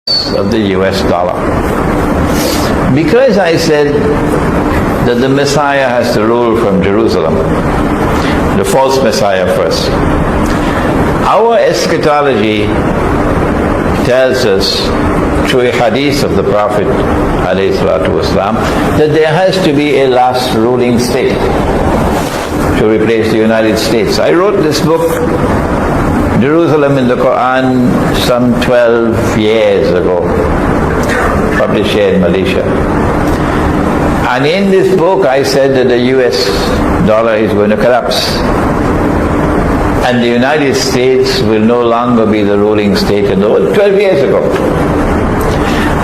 of the US dollar. Because I said that the Messiah has to rule from Jerusalem, the false Messiah first. Our eschatology tells us through a hadith of the Prophet ﷺ, that there has to be a last ruling state to replace the United States. I wrote this book, Jerusalem in the Quran, some 12 years ago, published here in Malaysia. And in this book I said that the US dollar is going to collapse. And the United States will no longer be the ruling state in the world, 12 years ago.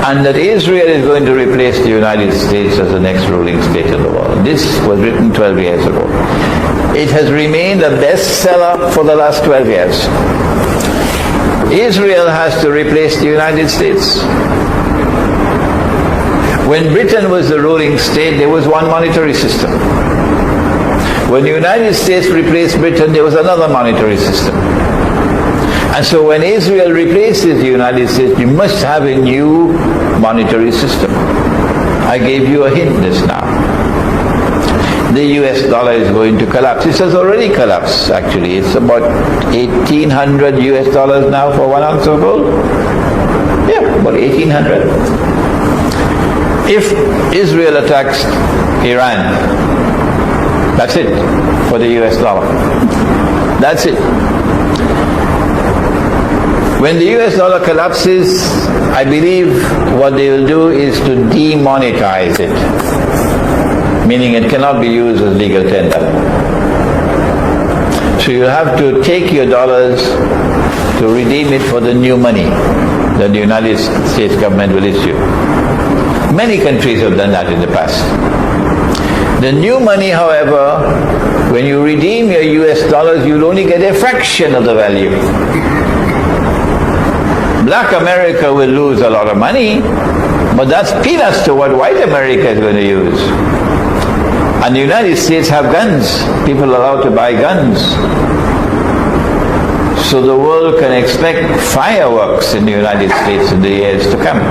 And that Israel is going to replace the United States as the next ruling state in the world. This was written 12 years ago. It has remained a bestseller for the last 12 years. Israel has to replace the United States. When Britain was the ruling state, there was one monetary system. When the United States replaced Britain, there was another monetary system. And so when Israel replaces the United States, you must have a new monetary system. I gave you a hint just now. The US dollar is going to collapse. It has already collapsed, actually. It's about 1,800 US dollars now for 1 ounce of gold. Yeah, about 1,800. If Israel attacks Iran, that's it for the US dollar. That's it. When the US dollar collapses, I believe what they will do is to demonetize it, meaning it cannot be used as legal tender. So you'll have to take your dollars to redeem it for the new money that the United States government will issue. Many countries have done that in the past. The new money, however, when you redeem your US dollars, you'll only get a fraction of the value. Black America will lose a lot of money, but that's peanuts to what white America is going to use. And the United States have guns. People are allowed to buy guns. So the world can expect fireworks in the United States in the years to come.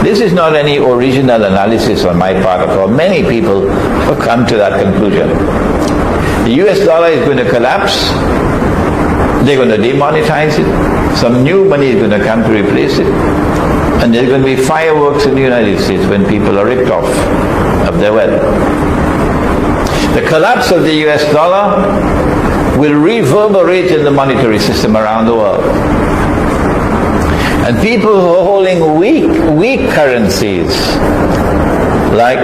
This is not any original analysis on my part at all. Many people have come to that conclusion. The US dollar is going to collapse. They're going to demonetize it. Some new money is going to come to replace it. And there's going to be fireworks in the United States when people are ripped off of their wealth. The collapse of the US dollar will reverberate in the monetary system around the world. And people who are holding weak currencies, like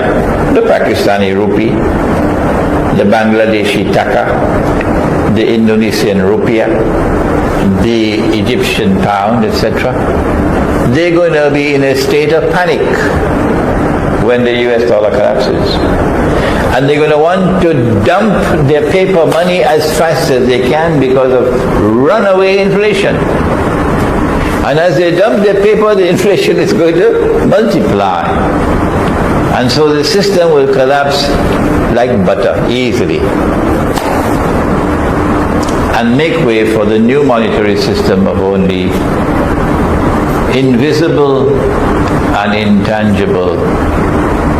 the Pakistani rupee, the Bangladeshi taka, the Indonesian rupiah, the Egyptian pound, etc., they're going to be in a state of panic when the US dollar collapses. And they're going to want to dump their paper money as fast as they can because of runaway inflation. And as they dump their paper, the inflation is going to multiply. And so the system will collapse like butter, easily. And make way for the new monetary system of only invisible and intangible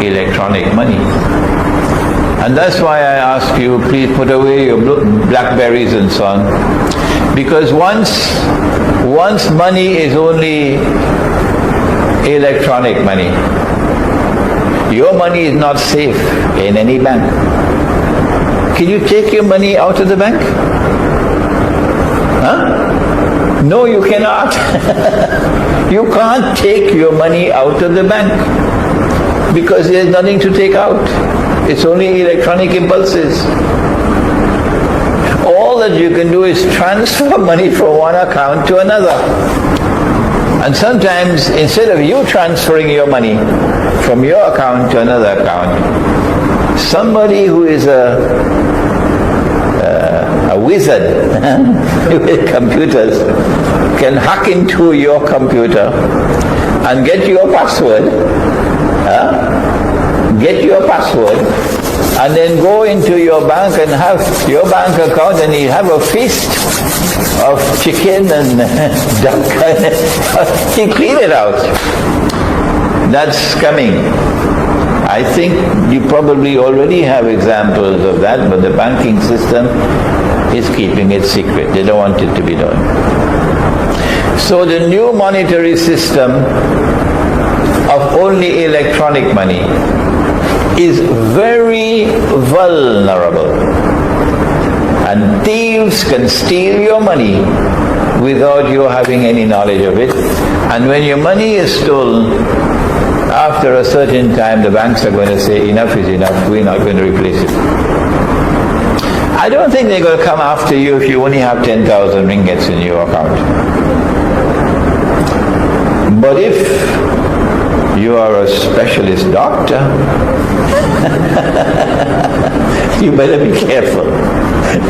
electronic money. And that's why I ask you, please put away your blackberries and so on. Because once money is only electronic money, your money is not safe in any bank. Can you take your money out of the bank? Huh? No, you cannot. You can't take your money out of the bank because there's nothing to take out. It's only electronic impulses. All that you can do is transfer money from one account to another. And sometimes, instead of you transferring your money from your account to another account, somebody who is a wizard with computers can hack into your computer and get your password, and then go into your bank and have your bank account and you have a feast of chicken and duck. You clean it out. That's coming. I think you probably already have examples of that, but the banking system is keeping it secret. They don't want it to be done. So the new monetary system of only electronic money is very vulnerable. And thieves can steal your money without you having any knowledge of it. And when your money is stolen, after a certain time the banks are going to say, enough is enough, we're not going to replace it. I don't think they're going to come after you if you only have 10,000 ringgits in your account. But if you are a specialist doctor, you better be careful.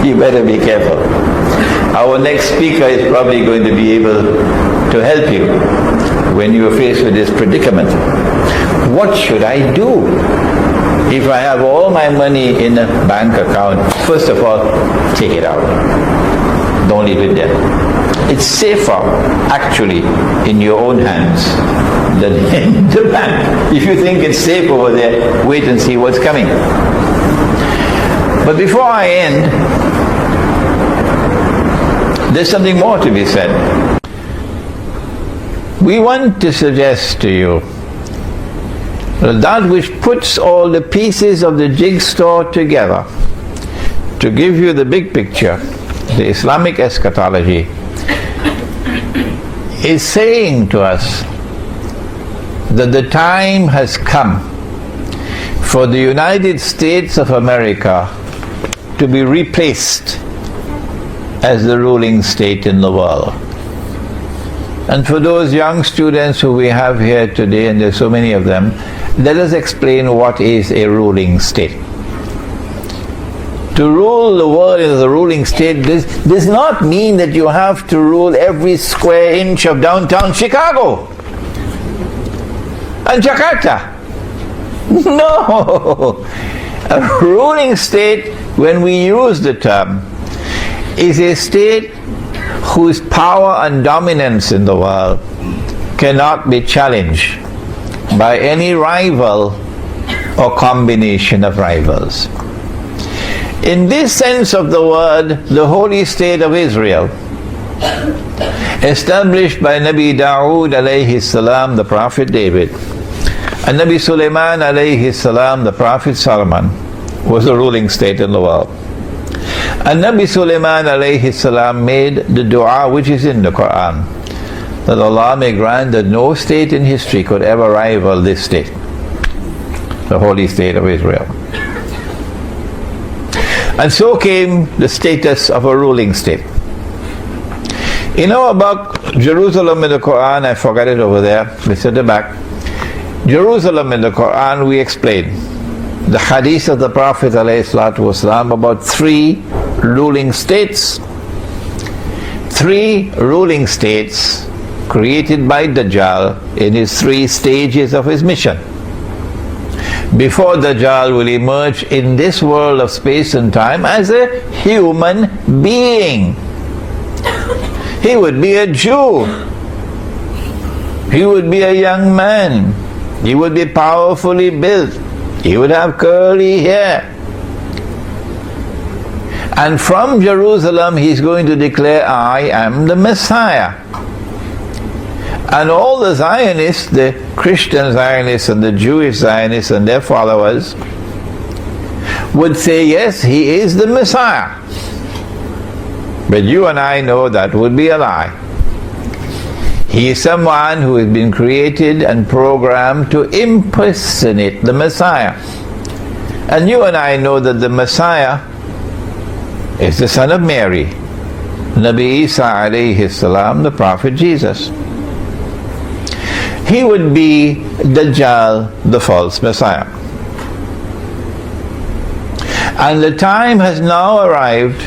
You better be careful. Our next speaker is probably going to be able to help you when you are faced with this predicament. What should I do if I have all my money in a bank account? First of all, take it out. Don't leave it there. It's safer, actually, in your own hands than in the bank. If you think it's safe over there, wait and see what's coming. But before I end, there's something more to be said. We want to suggest to you that which puts all the pieces of the jigsaw together to give you the big picture, the Islamic eschatology, is saying to us that the time has come for the United States of America to be replaced as the ruling state in the world. And for those young students who we have here today, and there's so many of them, let us explain what is a ruling state. To rule the world as a ruling state does not mean that you have to rule every square inch of downtown Chicago and Jakarta. No! A ruling state, when we use the term, is a state whose power and dominance in the world cannot be challenged by any rival or combination of rivals. In this sense of the word, the holy state of Israel, established by Nabi Dawood alayhi salam, the Prophet David, and Nabi Sulaiman alayhi salam, the Prophet Solomon, was a ruling state in the world. And Nabi Sulaiman alayhi salam made the dua which is in the Quran, that Allah may grant that no state in history could ever rival this state, the holy state of Israel. And so came the status of a ruling state. You know about Jerusalem in the Quran, I forgot it over there, it's at the back. Jerusalem in the Quran, we explained the hadith of the Prophet ﷺ about three ruling states. Three ruling states created by Dajjal in his 3 stages of his mission. Before Dajjal will emerge in this world of space and time as a human being. He would be a Jew. He would be a young man. He would be powerfully built. He would have curly hair. And from Jerusalem he's going to declare, I am the Messiah. And all the Zionists, the Christian Zionists and the Jewish Zionists and their followers, would say, yes, he is the Messiah. But you and I know that would be a lie. He is someone who has been created and programmed to impersonate the Messiah. And you and I know that the Messiah is the son of Mary, Nabi Isa alayhi salam, the Prophet Jesus. He would be Dajjal, the false Messiah. And the time has now arrived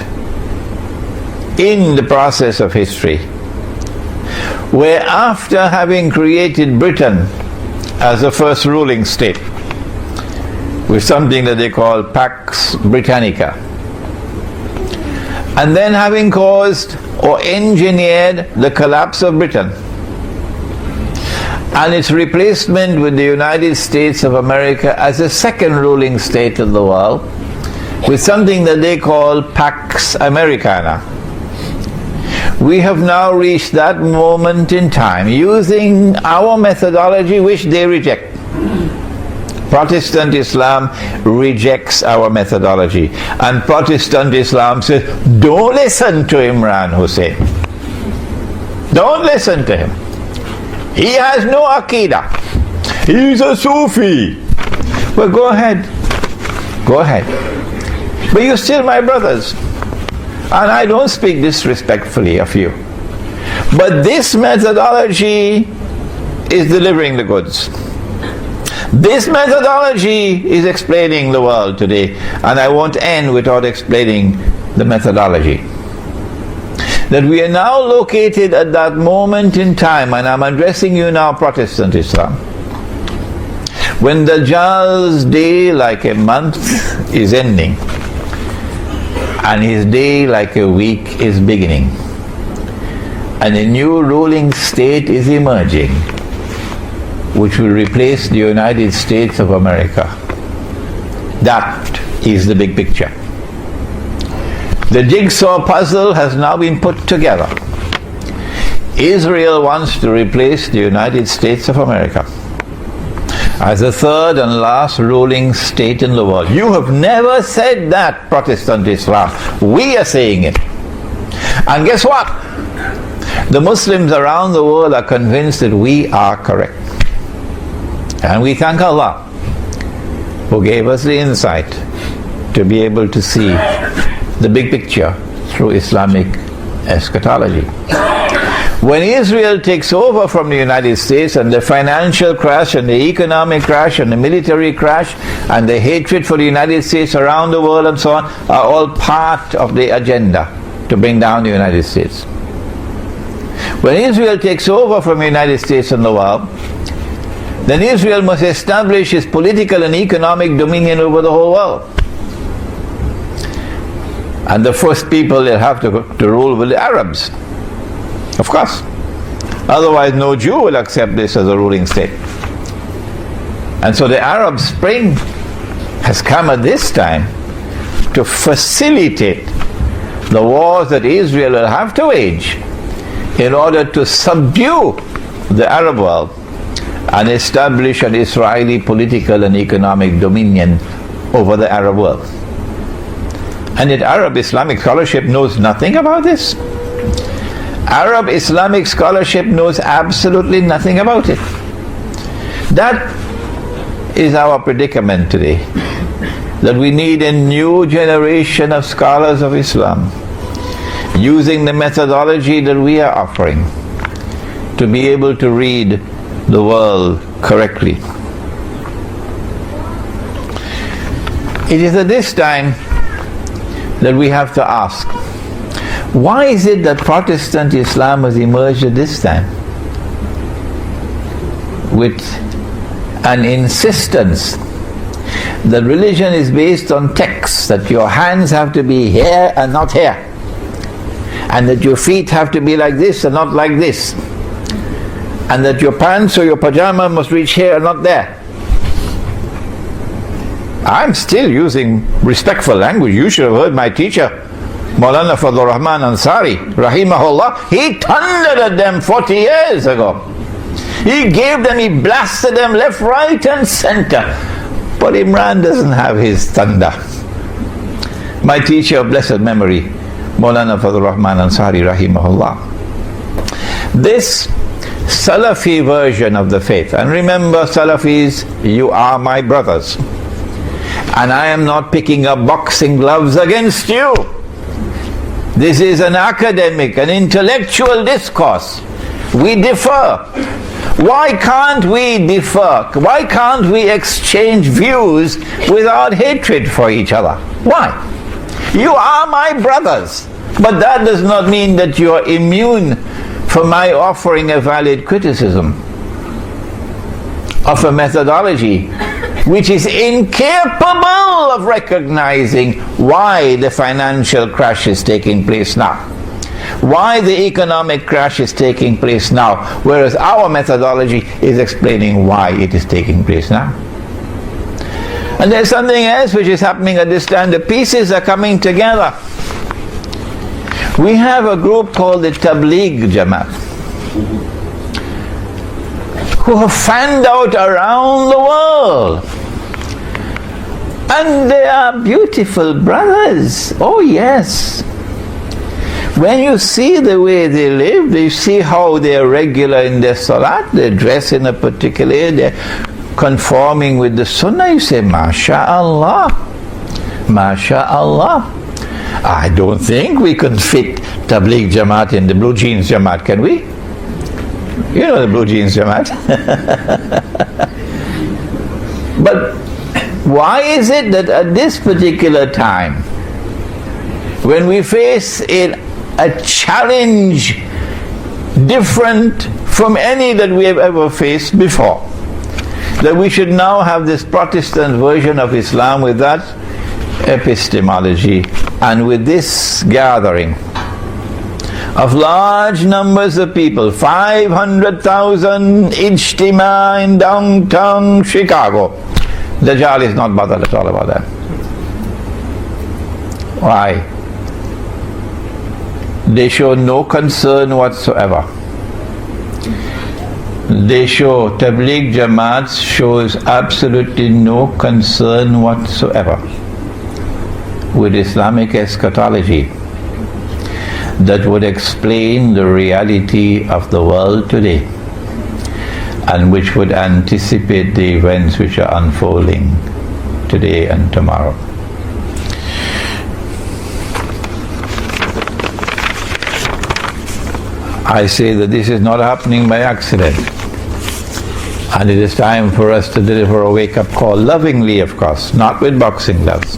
in the process of history where, after having created Britain as the first ruling state, with something that they call Pax Britannica. And then having caused or engineered the collapse of Britain and its replacement with the United States of America as a second ruling state of the world, with something that they call Pax Americana. We have now reached that moment in time using our methodology which they reject. Protestant Islam rejects our methodology, and Protestant Islam says, don't listen to Imran Hosein. Don't listen to him. He has no Aqidah. He's a Sufi. Well, go ahead. Go ahead. But you're still my brothers. And I don't speak disrespectfully of you. But this methodology is delivering the goods. This methodology is explaining the world today. And I won't end without explaining the methodology. That we are now located at that moment in time, and I'm addressing you now, Protestant Islam, when Dajjal's day like a month is ending, and his day like a week is beginning, and a new ruling state is emerging, which will replace the United States of America. That is the big picture. The jigsaw puzzle has now been put together. Israel wants to replace the United States of America as the third and last ruling state in the world. You have never said that, Protestant Islam. We are saying it. And guess what? The Muslims around the world are convinced that we are correct. And we thank Allah who gave us the insight to be able to see the big picture through Islamic eschatology. When Israel takes over from the United States, and the financial crash and the economic crash and the military crash and the hatred for the United States around the world and so on are all part of the agenda to bring down the United States. When Israel takes over from the United States and the world, then Israel must establish its political and economic dominion over the whole world. And the first people that have to rule will be the Arabs. Of course. Otherwise no Jew will accept this as a ruling state. And so the Arab Spring has come at this time to facilitate the wars that Israel will have to wage in order to subdue the Arab world and establish an Israeli political and economic dominion over the Arab world. And yet Arab Islamic scholarship knows nothing about this. Arab Islamic scholarship knows absolutely nothing about it. That is our predicament today. That we need a new generation of scholars of Islam, using the methodology that we are offering, to be able to read the world correctly. It is at this time that we have to ask, why is it that Protestant Islam has emerged at this time with an insistence that religion is based on texts, that your hands have to be here and not here, and that your feet have to be like this and not like this, and that your pants or your pajama must reach here and not there? I'm still using respectful language. You should have heard my teacher, Maulana Fadlur Rahman Ansari, rahimahullah. He thundered at them 40 years ago. He gave them, he blasted them left, right and center. But Imran doesn't have his thunder. My teacher of blessed memory, Maulana Fadlur Rahman Ansari, rahimahullah. This Salafi version of the faith, and remember Salafis, you are my brothers. And I am not picking up boxing gloves against you. This is an academic, an intellectual discourse. We differ. Why can't we differ? Why can't we exchange views without hatred for each other? Why? You are my brothers. But that does not mean that you are immune from my offering a valid criticism of a methodology which is incapable of recognizing why the financial crash is taking place now, why the economic crash is taking place now, whereas our methodology is explaining why it is taking place now. And there's something else which is happening at this time. The pieces are coming together. We have a group called the Tabligh Jamaat, who have fanned out around the world. And they are beautiful brothers. Oh yes. When you see the way they live, you see how they are regular in their salat, they dress in a particular way, they're conforming with the sunnah, you say, MashaAllah, MashaAllah. I don't think we can fit Tabligh Jamaat in the blue jeans Jamaat, can we? You know the blue jeans Jamaat. But why is it that at this particular time, when we face a challenge different from any that we have ever faced before, that we should now have this Protestant version of Islam with that epistemology and with this gathering of large numbers of people, 500,000 ijtima in downtown Chicago. Dajjal is not bothered at all about that. Why? They show no concern whatsoever. They show, Tabligh Jamaat shows absolutely no concern whatsoever with Islamic eschatology that would explain the reality of the world today and which would anticipate the events which are unfolding today and tomorrow. I say that this is not happening by accident, and it is time for us to deliver a wake-up call, lovingly of course, not with boxing gloves,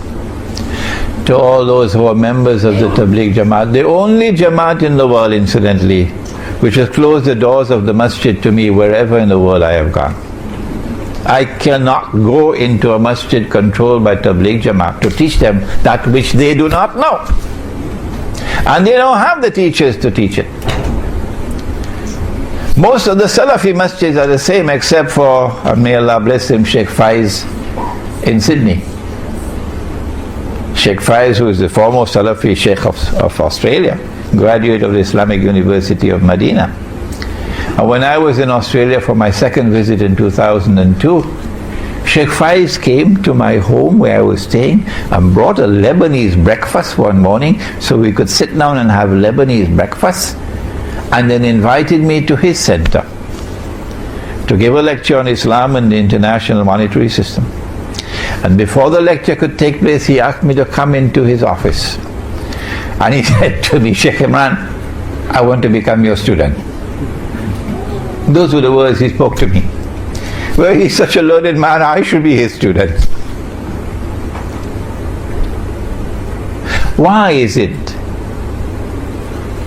to all those who are members of the Tabligh Jamaat, the only Jamaat in the world, incidentally, which has closed the doors of the masjid to me wherever in the world I have gone. I cannot go into a masjid controlled by Tabligh Jamaat to teach them that which they do not know, and they don't have the teachers to teach it. Most of the Salafi masjids are the same, except for, may Allah bless him, Sheikh Faiz in Sydney. Sheikh Faiz, who is the foremost Salafi Sheikh of Australia, graduate of the Islamic University of Medina. And when I was in Australia for my second visit in 2002, Sheikh Faiz came to my home where I was staying and brought a Lebanese breakfast one morning so we could sit down and have Lebanese breakfast, and then invited me to his center to give a lecture on Islam and the international monetary system. And before the lecture could take place, he asked me to come into his office. And he said to me, Sheikh Imran, I want to become your student. Those were the words he spoke to me. Well, he's such a learned man, I should be his student. Why is it?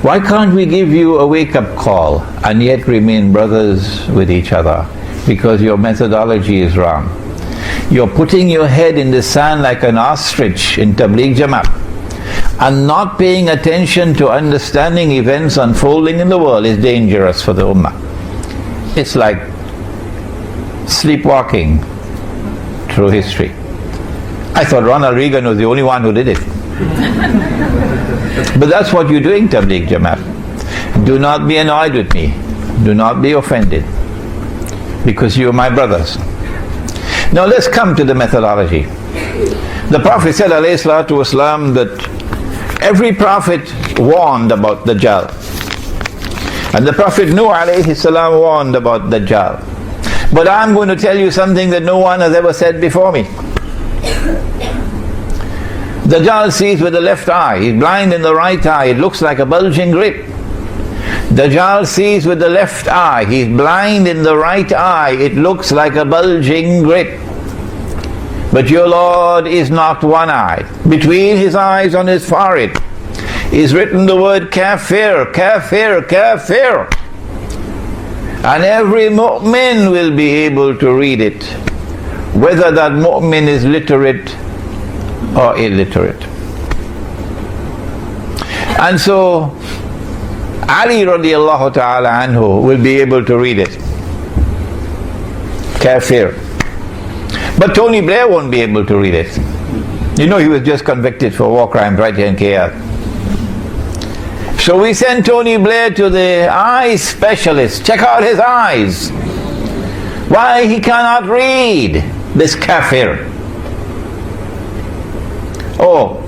Why can't we give you a wake-up call and yet remain brothers with each other? Because your methodology is wrong. You're putting your head in the sand like an ostrich in Tabligh Jamaat and not paying attention to understanding events unfolding in the world is dangerous for the Ummah. It's like sleepwalking through history. I thought Ronald Reagan was the only one who did it. But that's what you're doing, Tabligh Jamaat. Do not be annoyed with me. Do not be offended, because you are my brothers. Now let's come to the methodology. The Prophet said, alayhi salatu wasalam, that every prophet warned about Dajjal. And the Prophet Nuh alayhi salam warned about Dajjal. But I'm going to tell you something that no one has ever said before me. Dajjal sees with the left eye, he's blind in the right eye, it looks like a bulging grip. Dajjal sees with the left eye, he's blind in the right eye, it looks like a bulging grip. But your Lord is not one-eyed. Between his eyes on his forehead is written the word kafir, kafir, kafir. And every mu'min will be able to read it whether that mu'min is literate or illiterate. And so Ali radiallahu ta'ala anhu will be able to read it. Kafir. But Tony Blair won't be able to read it. You know, he was just convicted for war crimes right here in KL. So we sent Tony Blair to the eye specialist. Check out his eyes. Why he cannot read, this kafir. Oh,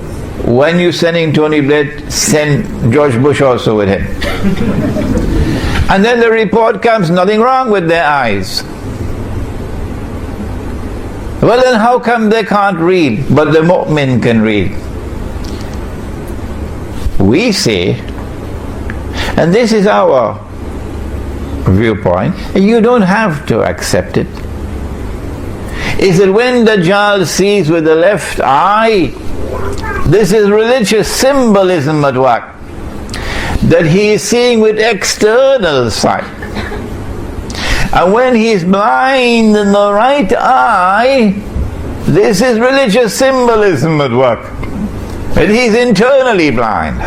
when you're sending Tony Blair, send George Bush also with him. And then the report comes, nothing wrong with their eyes. Well, then how come they can't read, but the mu'min can read? We say, and this is our viewpoint, you don't have to accept it, is that when Dajjal sees with the left eye, this is religious symbolism at work, that he is seeing with external sight. And when he is blind in the right eye, this is religious symbolism at work, that he is internally blind.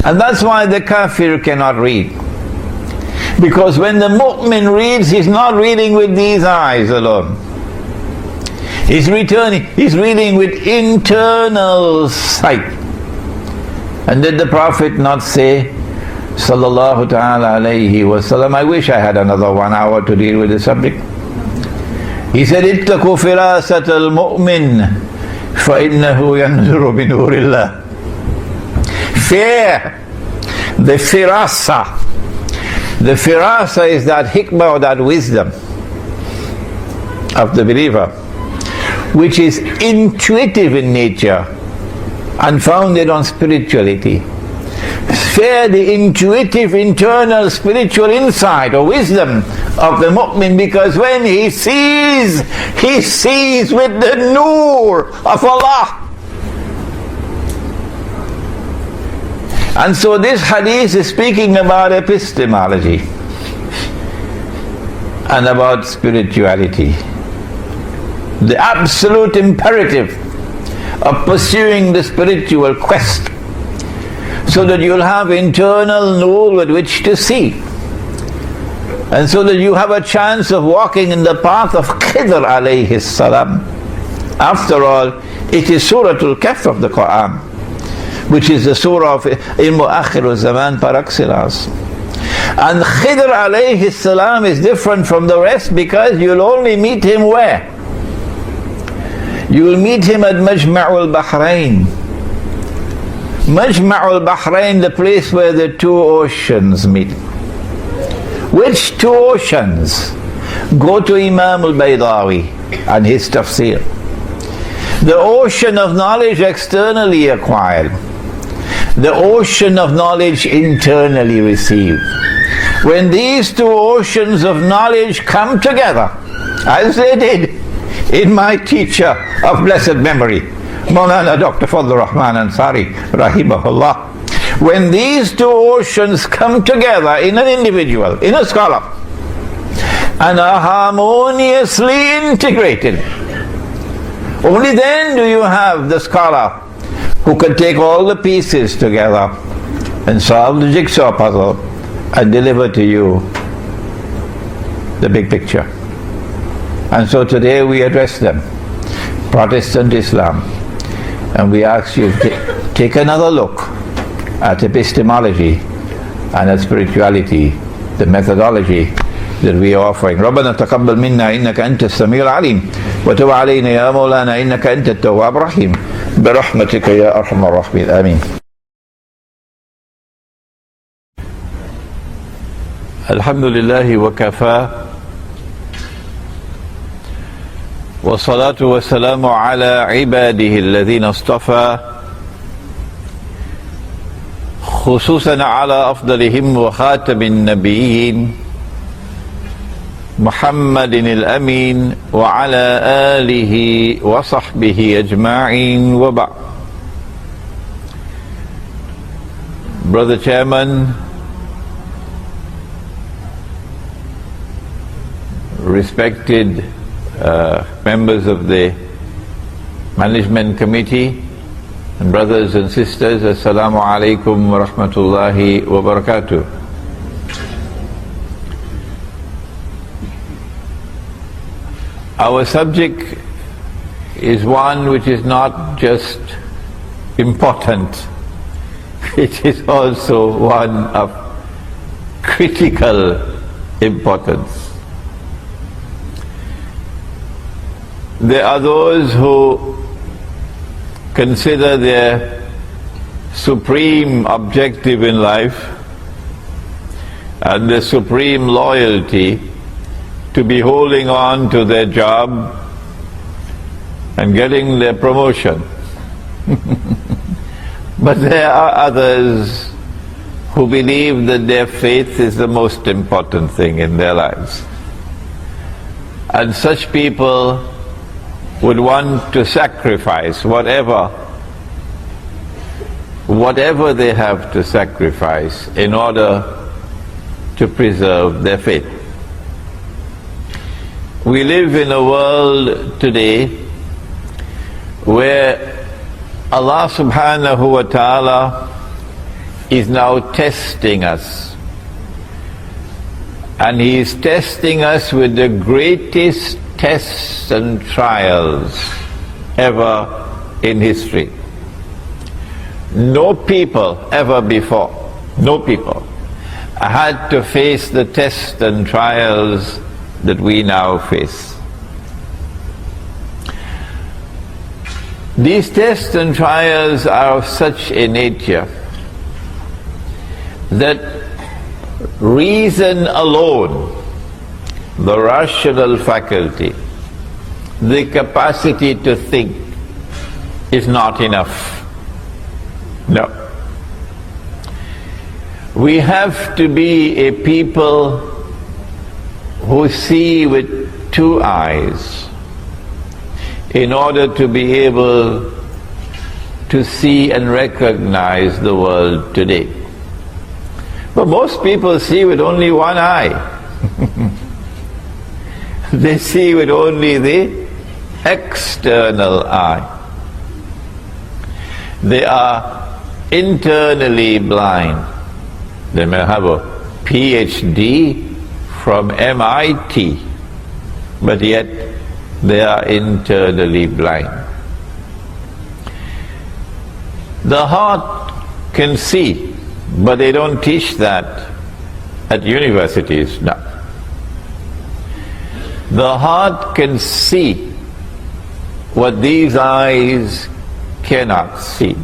And that's why the kafir cannot read. Because when the mu'min reads, he's not reading with these eyes alone. He's reading with internal sight. And did the Prophet not say, sallallahu ta'ala alayhi wa sallam, I wish I had another 1 hour to deal with the subject. He said, ittaqu firasat al-mu'min fa innahu yanzuru bi nurillah. Fear the firasa. The firasa is that hikmah or that wisdom of the believer, which is intuitive in nature and founded on spirituality. Fear the intuitive, internal, spiritual insight or wisdom of the mu'min, because when he sees with the nur of Allah. And so this hadith is speaking about epistemology and about spirituality. The absolute imperative of pursuing the spiritual quest, so that you'll have internal nur with which to see, and so that you have a chance of walking in the path of Khidr alayhi salam. After all, it is Suratul Kahf of the Quran, which is the surah of Ilmu Akhir Zaman par excellence. And Khidr alayhi salam is different from the rest because you'll only meet him where? You will meet him at Majma'ul Bahrain. Majma'ul Bahrain, the place where the two oceans meet. Which two oceans? Go to Imam al-Baydawi and his tafsir. The ocean of knowledge externally acquired, the ocean of knowledge internally received. When these two oceans of knowledge come together, as they did in my teacher of blessed memory, Maulana Dr. Fadl Rahman Ansari, rahimahullah, when these two oceans come together in an individual, in a scholar, and are harmoniously integrated, only then do you have the scholar who can take all the pieces together and solve the jigsaw puzzle and deliver to you the big picture. And so today we address them, Protestant Islam, and we ask you to take another look at epistemology and at spirituality, the methodology that we are offering. ربنا تقبل منا إنك أنت السميع العليم وتب علينا يا مولانا إنك أنت التواب الرحيم برحمتك يا أرحم الراحمين آمين. الحمد لله وكفى والصلاة والسلام على عباده الذين اصطفى خصوصا على أفضلهم وخاتم النبيين محمد الأمين وعلى آله وصحبه أجمعين وبعد. Brother Chairman, respected members of the management committee, and brothers and sisters, Assalamu alaikum wa rahmatullahi wa barakatuh. Our subject is one which is not just important, it is also one of critical importance. There are those who consider their supreme objective in life and their supreme loyalty to be holding on to their job and getting their promotion. But there are others who believe that their faith is the most important thing in their lives. And such people would want to sacrifice whatever they have to sacrifice in order to preserve their faith. We live in a world today where Allah subhanahu wa ta'ala is now testing us. And He is testing us with the greatest tests and trials ever in history. No people ever before, no people had to face the tests and trials that we now face. These tests and trials are of such a nature that reason alone, the rational faculty, the capacity to think, is not enough. No. We have to be a people who see with two eyes in order to be able to see and recognize the world today. But most people see with only one eye. They see with only the external eye. They are internally blind. They may have a PhD from MIT, but yet they are internally blind. The heart can see, but they don't teach that at universities now. The heart can see what these eyes cannot see.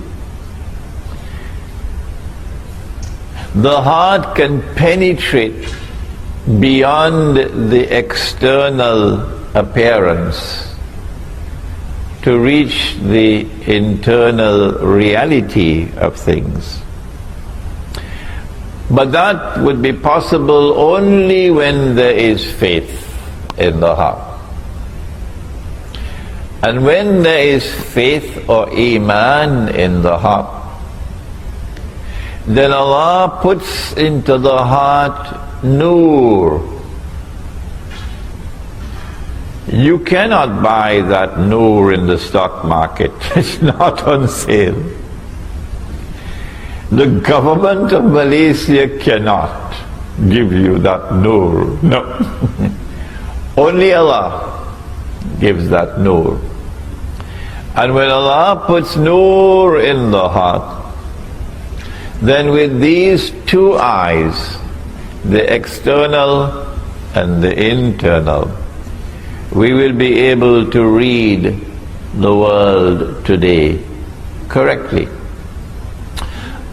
The heart can penetrate beyond the external appearance to reach the internal reality of things. But that would be possible only when there is faith in the heart. And when there is faith or iman in the heart, then Allah puts into the heart nur. You cannot buy that nur in the stock market. It's not on sale. The government of Malaysia cannot give you that nur. No. Only Allah gives that nur. And when Allah puts nur in the heart, then with these two eyes, the external and the internal, we will be able to read the world today correctly.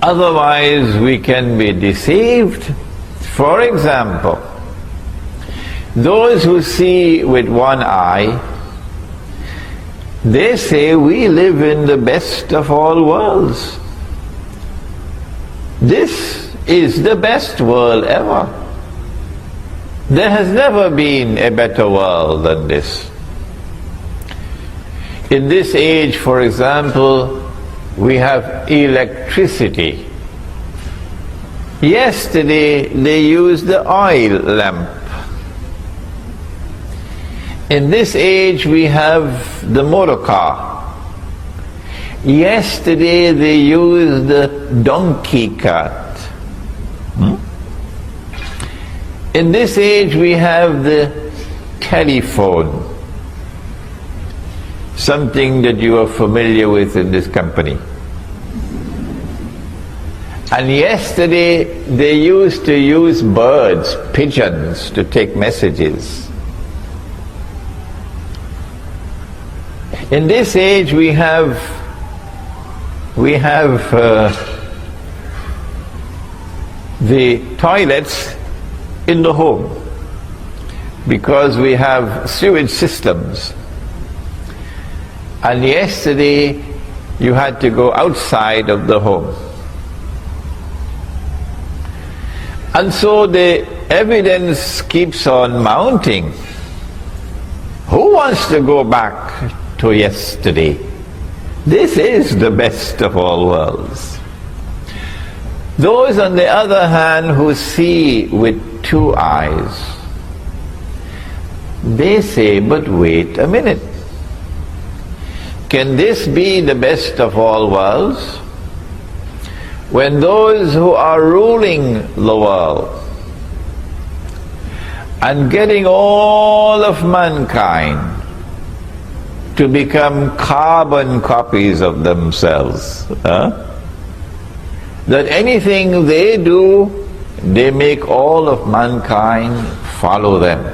Otherwise we can be deceived. For example, those who see with one eye, they say we live in the best of all worlds. This is the best world ever. There has never been a better world than this. In this age, for example, we have electricity. Yesterday they used the oil lamp. In this age we have the motor car. Yesterday they used the donkey cart. In this age we have the telephone, something that you are familiar with in this company. And yesterday they used to use birds, pigeons, to take messages. In this age we have the toilets in the home, because we have sewage systems. And yesterday you had to go outside of the home. And so the evidence keeps on mounting. Who wants to go back to yesterday? This is the best of all worlds. Those, on the other hand, who see with two eyes, they say, but wait a minute. Can this be the best of all worlds? When those who are ruling the world and getting all of mankind to become carbon copies of themselves, that anything they do, they make all of mankind follow them.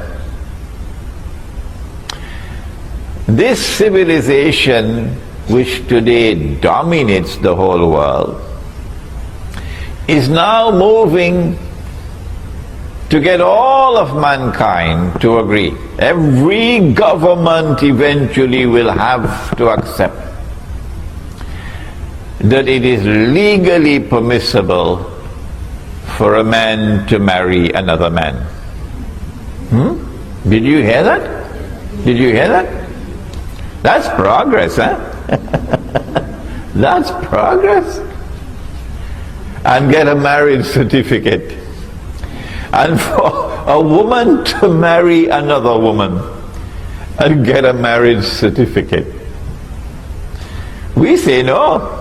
This civilization, which today dominates the whole world, is now moving to get all of mankind to agree. Every government eventually will have to accept that it is legally permissible for a man to marry another man. Did you hear that? Did you hear that? That's progress, huh? That's progress. And get a marriage certificate. And for a woman to marry another woman and get a marriage certificate. We say no.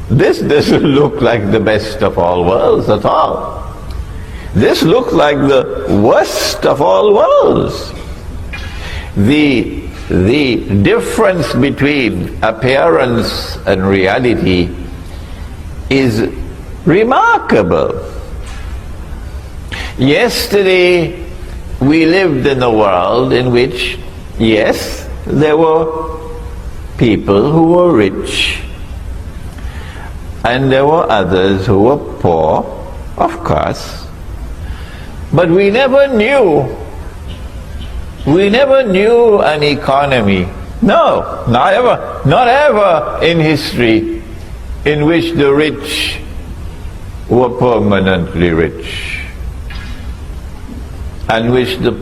This doesn't look like the best of all worlds at all. This looks like the worst of all worlds. The difference between appearance and reality is remarkable. Yesterday we lived in a world in which, yes, there were people who were rich and there were others who were poor, of course, but we never knew an economy, no, not ever in history, in which the rich were permanently rich, and in which the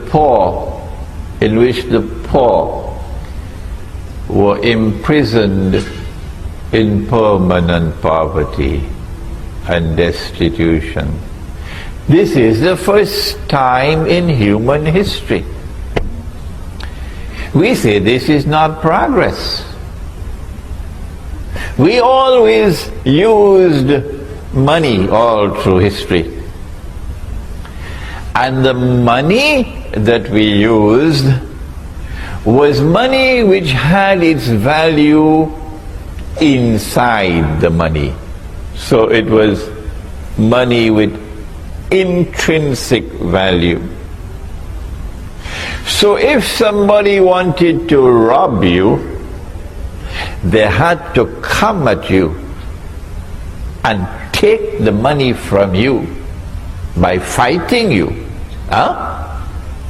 poor were imprisoned in permanent poverty and destitution. This is the first time in human history. We say this is not progress. We always used money all through history. And the money that we used was money which had its value inside the money. So it was money with intrinsic value. So if somebody wanted to rob you, they had to come at you and take the money from you by fighting you.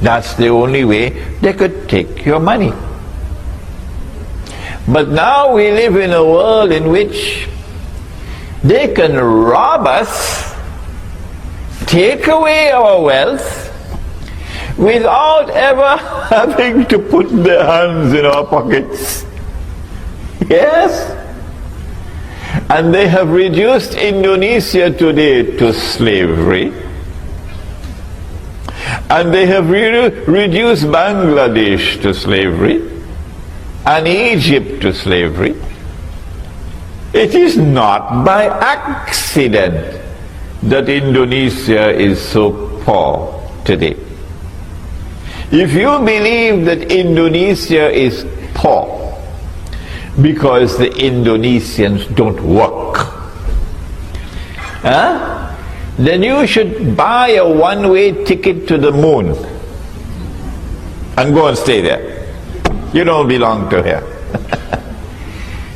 That's the only way they could take your money. But now we live in a world in which they can rob us, take away our wealth, without ever having to put their hands in our pockets. Yes? And they have reduced Indonesia today to slavery. And they have reduced Bangladesh to slavery and Egypt to slavery. It is not by accident that Indonesia is so poor today. If you believe that Indonesia is poor because the Indonesians don't work, then you should buy a one-way ticket to the moon and go and stay there. You don't belong to here.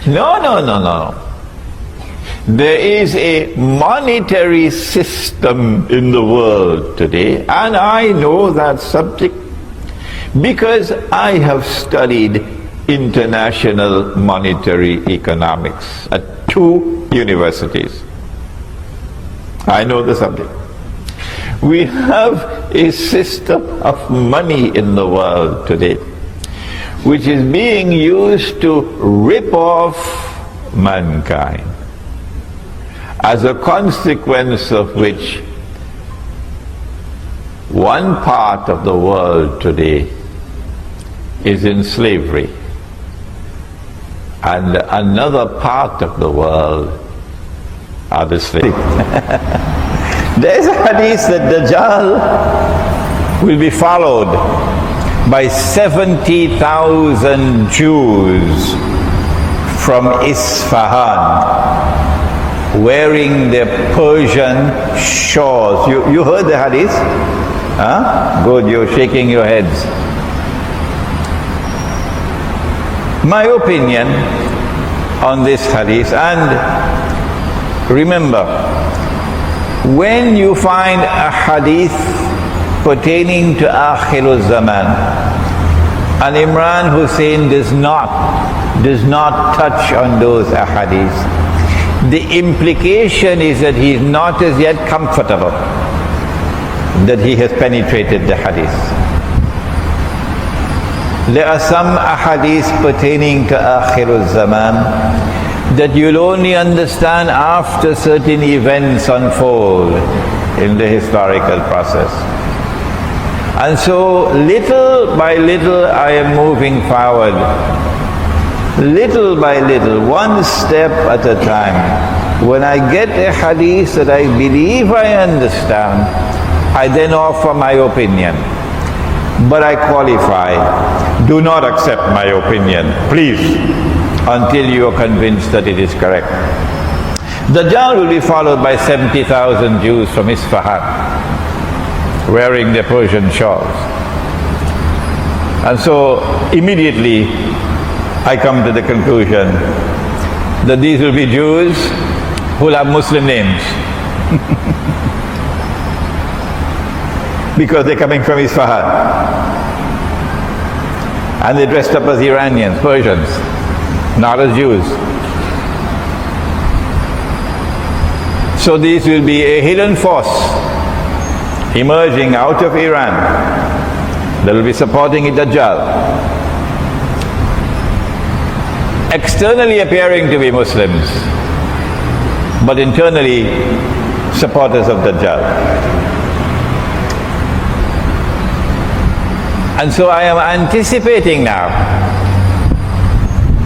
No. There is a monetary system in the world today, and I know that subject because I have studied international monetary economics at 2 universities. I know the subject. We have a system of money in the world today which is being used to rip off mankind, as a consequence of which one part of the world today is in slavery and another part of the world are the slaves. There is a hadith that Dajjal will be followed by 70,000 Jews from Isfahan wearing their Persian shawls. You heard the hadith? Good, you're shaking your heads. My opinion on this hadith, and remember, when you find a hadith pertaining to Akhirul Zaman, and Imran Hosein does not touch on those ahadith, the implication is that he is not as yet comfortable that he has penetrated the hadith. There are some ahadith pertaining to Akhirul Zaman that you'll only understand after certain events unfold in the historical process. And so little by little I am moving forward. Little by little, one step at a time. When I get a hadith that I believe I understand, I then offer my opinion. But I qualify. Do not accept my opinion, please, until you are convinced that it is correct. Dajjal will be followed by 70,000 Jews from Isfahan, wearing their Persian shawls. And so immediately I come to the conclusion that these will be Jews who will have Muslim names. Because they're coming from Isfahan. And they're dressed up as Iranians, Persians, not as Jews. So these will be a hidden force emerging out of Iran that will be supporting Dajjal. Externally appearing to be Muslims, but internally supporters of Dajjal. And so I am anticipating now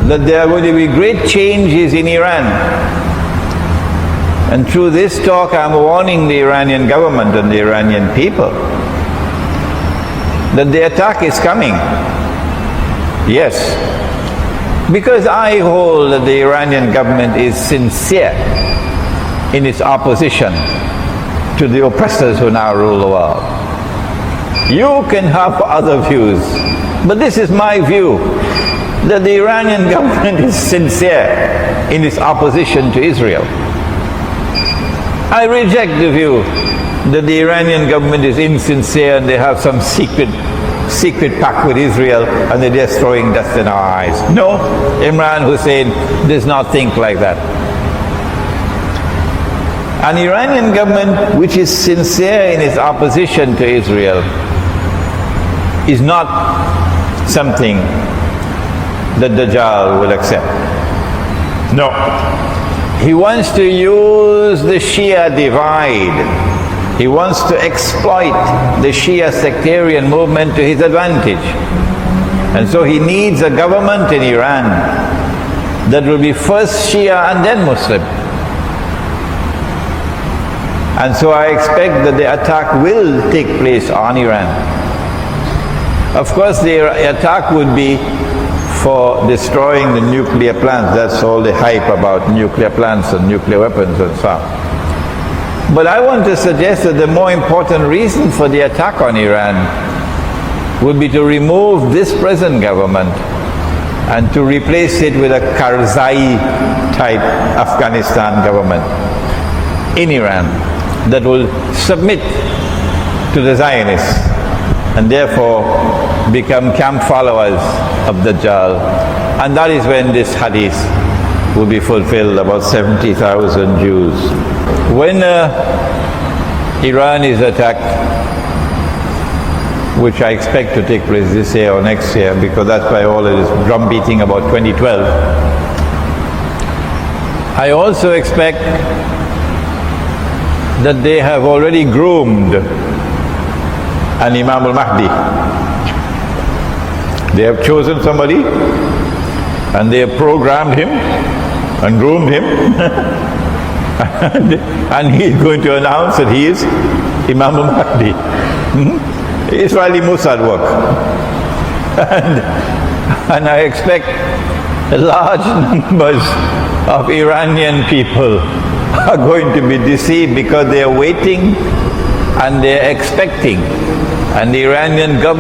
that there are going to be great changes in Iran. And through this talk I am warning the Iranian government and the Iranian people that the attack is coming. Yes. Because I hold that the Iranian government is sincere in its opposition to the oppressors who now rule the world. You can have other views, but this is my view, that the Iranian government is sincere in its opposition to Israel. I reject the view that the Iranian government is insincere and they have some secret pact with Israel and they're just throwing dust in our eyes. No, Imran Hosein does not think like that. An Iranian government which is sincere in its opposition to Israel is not something that Dajjal will accept. No. He wants to use the Shia divide. He wants to exploit the Shia sectarian movement to his advantage. And so he needs a government in Iran that will be first Shia and then Muslim. And so I expect that the attack will take place on Iran. Of course, the attack would be for destroying the nuclear plants. That's all the hype about nuclear plants and nuclear weapons and so on. But I want to suggest that the more important reason for the attack on Iran would be to remove this present government and to replace it with a Karzai type Afghanistan government in Iran that will submit to the Zionists and therefore become camp followers of Dajjal. And that is when this hadith will be fulfilled, about 70,000 Jews. When Iran is attacked, which I expect to take place this year or next year, because that's why all of this drum beating about 2012, I also expect that they have already groomed an Imam al-Mahdi. They have chosen somebody and they have programmed him and groomed him and he is going to announce that he is Imam al-Mahdi. Israeli Mossad work. And I expect large numbers of Iranian people are going to be deceived because they are waiting and they are expecting, and the Iranian government